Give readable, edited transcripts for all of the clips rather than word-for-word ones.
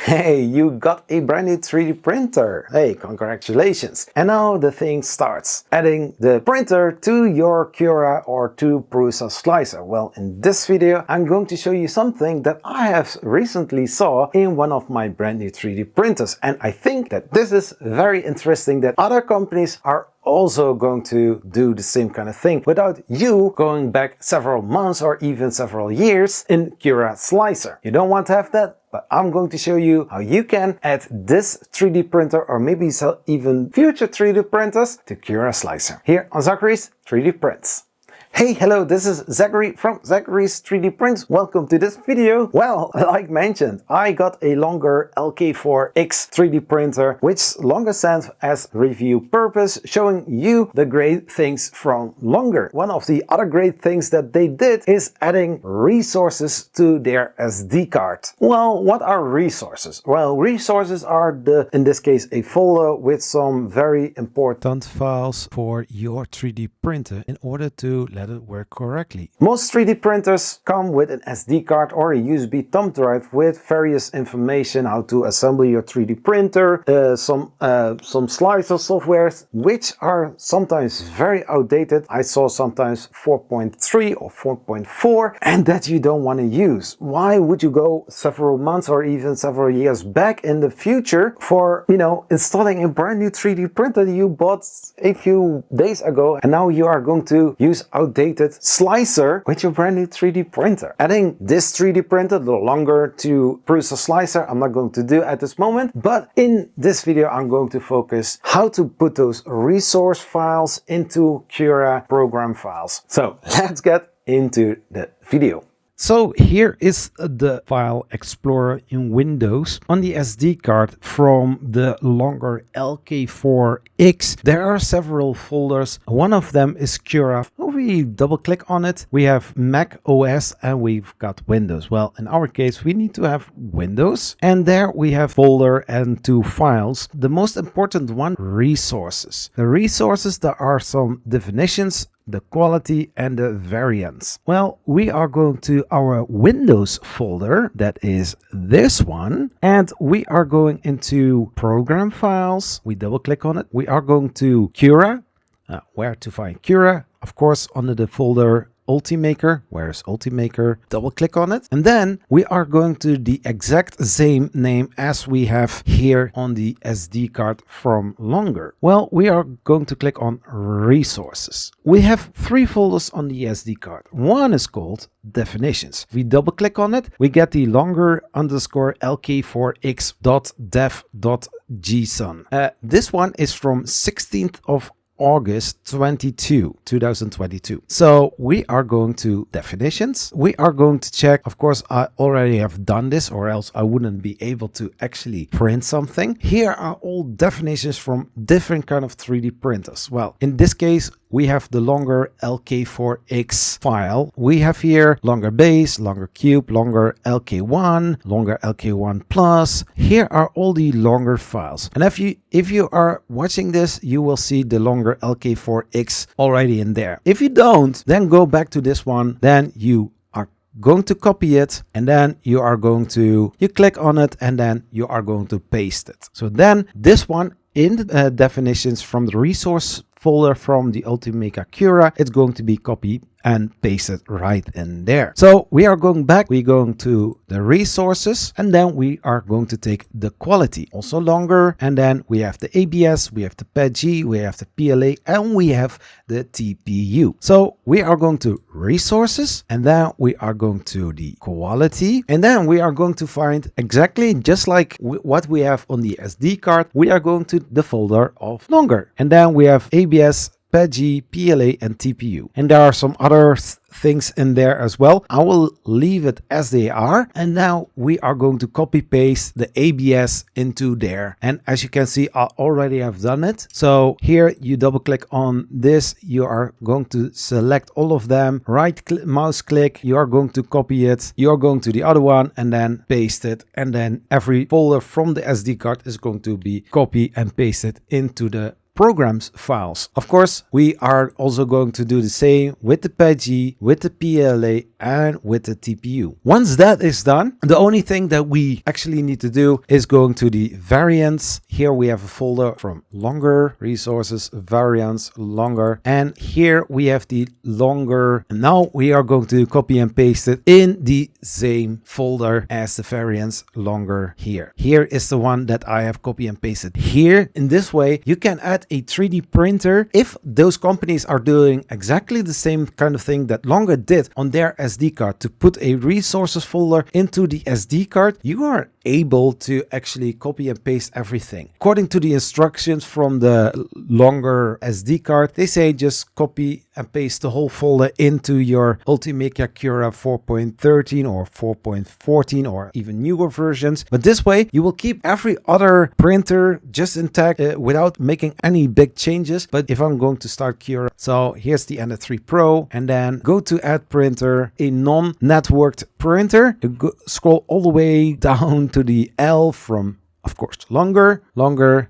Hey, you got a brand new 3D printer. Hey, congratulations. And now the thing starts. Adding the printer to your Cura or to Cura Slicer. Well, in this video, I'm going to show you something that I have recently saw in one of my brand new 3D printers. And I think that this is very interesting that other companies are also going to do the same kind of thing without you going back several months or even several years in Cura Slicer. You don't want to have that, but I'm going to show you how you can add this 3D printer or maybe even future 3D printers to Cura Slicer. Here on Zachary's 3D Prints. Hey, hello, this is Zachary from Zachary's 3D Prints. Welcome to this video. Well, like mentioned, I got a longer LK4X 3D printer, which longer stands as review purpose, showing you the great things from longer. One of the other great things that they did is adding resources to their SD card. Well, what are resources? Well, resources are in this case, a folder with some very important files for your 3D printer in order to let it work correctly. Most 3D printers come with an SD card or a USB thumb drive with various information, how to assemble your 3D printer, some slicer softwares, which are sometimes very outdated. I saw sometimes 4.3 or 4.4, and that you don't want to use. Why would you go several months or even several years back in the future for, installing a brand new 3D printer you bought a few days ago, and now you are going to use outdated slicer with your brand new 3D printer. Adding this 3D printer a little longer to Cura Slicer, I'm not going to do at this moment, but in this video I'm going to focus how to put those resource files into Cura program files. So let's get into the video. So here is the file explorer in Windows on the SD card from the longer LK4X. There are several folders. One of them is Cura. If we double click on it, we have Mac OS and we've got Windows. Well, in our case, we need to have Windows, and there we have folder and two files. The most important one, resources. The resources, there are some definitions, the quality and the variance. Well, we are going to our Windows folder, that is this one, and we are going into program files. We double click on it. We are going to Cura. Where to find Cura? Of course, under the folder UltiMaker. Where's UltiMaker? Double click on it. And then we are going to the exact same name as we have here on the SD card from longer. Well, we are going to click on resources. We have three folders on the SD card. One is called definitions. We double click on it. We get the longer underscore LK4X.dev.json. This one is from 16th of August 2022. So we are going to definitions. We are going to check, of course, I already have done this or else I wouldn't be able to actually print something. Here are all definitions from different kind of 3D printers. Well, in this case, we have the longer LK4X file. We have here longer base, longer cube, longer LK1, longer LK1 plus. Here are all the longer files. And if you are watching this, you will see the longer LK4X already in there. If you don't, then go back to this one. Then you are going to copy it, and then you click on it, and then you are going to paste it. So then this one in the definitions from the resource folder from the UltiMaker Cura, it's going to be copied and pasted right in there. So we are going back, we're going to the resources, and then we are going to take the quality, also longer, and then we have the ABS, we have the PEG, we have the PLA, and we have the TPU. So we are going to resources, and then we are going to the quality, and then we are going to find exactly just like what we have on the SD card, we are going to the folder of longer, and then we have ABS, PEG, PLA, and TPU. And there are some other things in there as well. I will leave it as they are. And now we are going to copy paste the ABS into there. And as you can see, I already have done it. So here you double click on this. You are going to select all of them. Mouse click. You are going to copy it. You are going to the other one and then paste it. And then every folder from the SD card is going to be copied and pasted into the programs files. Of course, we are also going to do the same with the PG, with the PLA, and with the TPU. Once that is done, the only thing that we actually need to do is going to the variants. Here we have a folder from longer resources, variants, longer, and here we have the longer. And now we are going to copy and paste it in the same folder as the variants longer here. Here is the one that I have copy and pasted here. In this way, you can add a 3D printer if those companies are doing exactly the same kind of thing that Longer did on their SD card to put a resources folder into the SD card. You are able to actually copy and paste everything. According to the instructions from the Longer SD card, they say just copy and paste the whole folder into your UltiMaker Cura 4.13 or 4.14 or even newer versions. But this way you will keep every other printer just intact without making any big changes. But if I'm going to start Cura, so here's the Ender 3 Pro, and then go to add printer, a non-networked printer. You scroll all the way down to the L from, of course, longer,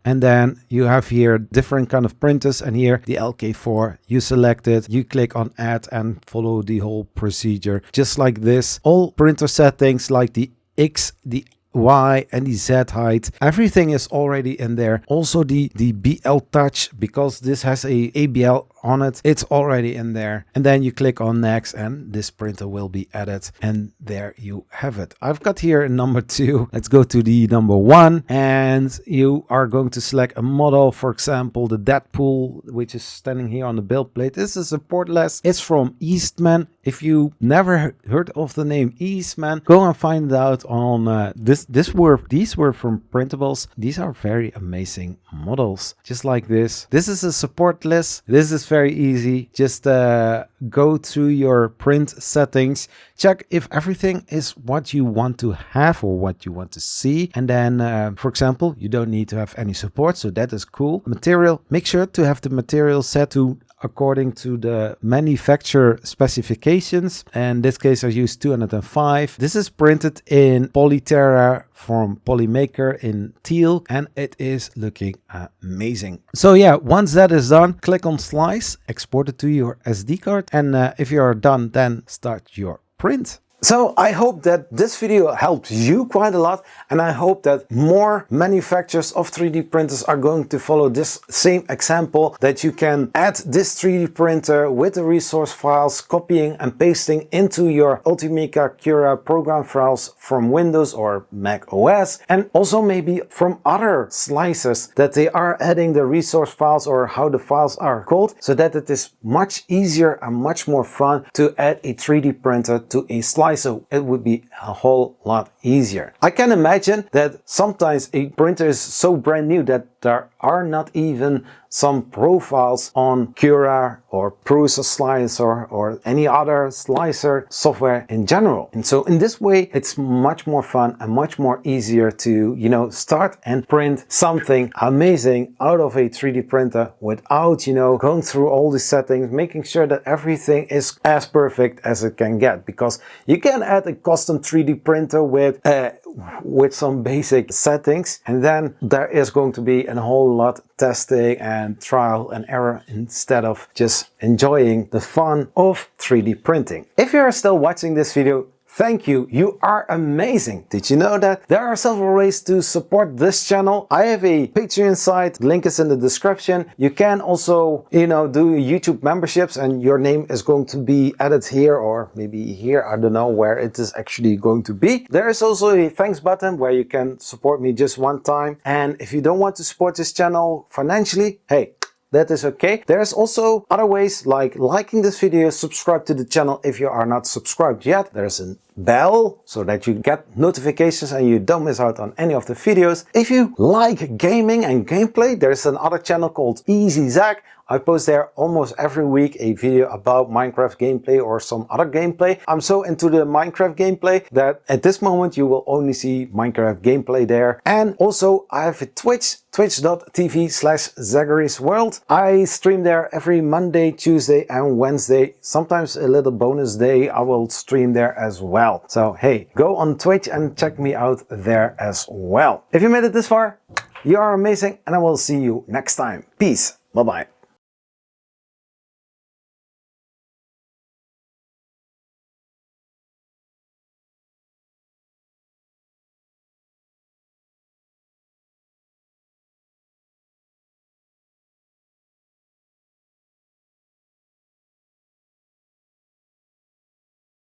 and then you have here different kind of printers, and here the LK4, you select it, you click on add and follow the whole procedure just like this. All printer settings like the X, the Y and the Z height, everything is already in there. Also the BL touch, because this has a ABL on it, it's already in there. And then you click on next and this printer will be added, and there you have it. I've got here number 2. Let's go to the number 1, and you are going to select a model, for example the Deadpool, which is standing here on the build plate. This is a portless, it's from Eastman. If you never heard of the name Eastman, go and find out on these were from Printables. These are very amazing models, just like this. This is a support list. This is very easy. Just go to your print settings, check if everything is what you want to have or what you want to see, and then for example you don't need to have any support, so that is cool. Material, make sure to have the material set to according to the manufacturer specifications. In this case I use 205. This is printed in Polyterra from UltiMaker in teal, and it is looking amazing. So yeah, once that is done, click on slice, export it to your SD card, and if you are done, then start your print. So I hope that this video helped you quite a lot, and I hope that more manufacturers of 3D printers are going to follow this same example, that you can add this 3D printer with the resource files, copying and pasting into your UltiMaker Cura program files from Windows or Mac OS, and also maybe from other slicers that they are adding the resource files or how the files are called, so that it is much easier and much more fun to add a 3D printer to a slicer. So it would be a whole lot easier. I can imagine that sometimes a printer is so brand new that there are not even some profiles on Cura or Cura Slicer or any other slicer software in general. And so in this way, it's much more fun and much more easier to, you know, start and print something amazing out of a 3D printer without, you know, going through all the settings, making sure that everything is as perfect as it can get. Because you can add a custom 3D printer with some basic settings, and then there is going to be a whole lot testing and trial and error instead of just enjoying the fun of 3D printing. If you are still watching this video, thank you, you are amazing. Did you know that there are several ways to support this channel? I have a Patreon site, link is in the description. You can also, you know, do YouTube memberships and your name is going to be added here or maybe here, I don't know where it is actually going to be. There is also a thanks button where you can support me just one time. And if you don't want to support this channel financially, hey, that is okay. There's also other ways like liking this video, subscribe to the channel if you are not subscribed yet. There's a bell so that you get notifications and you don't miss out on any of the videos. If you like gaming and gameplay, there's another channel called Easy Zach. I post there almost every week a video about Minecraft gameplay or some other gameplay. I'm so into the Minecraft gameplay that at this moment you will only see Minecraft gameplay there. And also I have a Twitch, twitch.tv/Zachary's World. I stream there every Monday, Tuesday and Wednesday. Sometimes a little bonus day I will stream there as well. So hey, go on Twitch and check me out there as well. If you made it this far, You are amazing and I will see you next time. Peace. Bye-bye.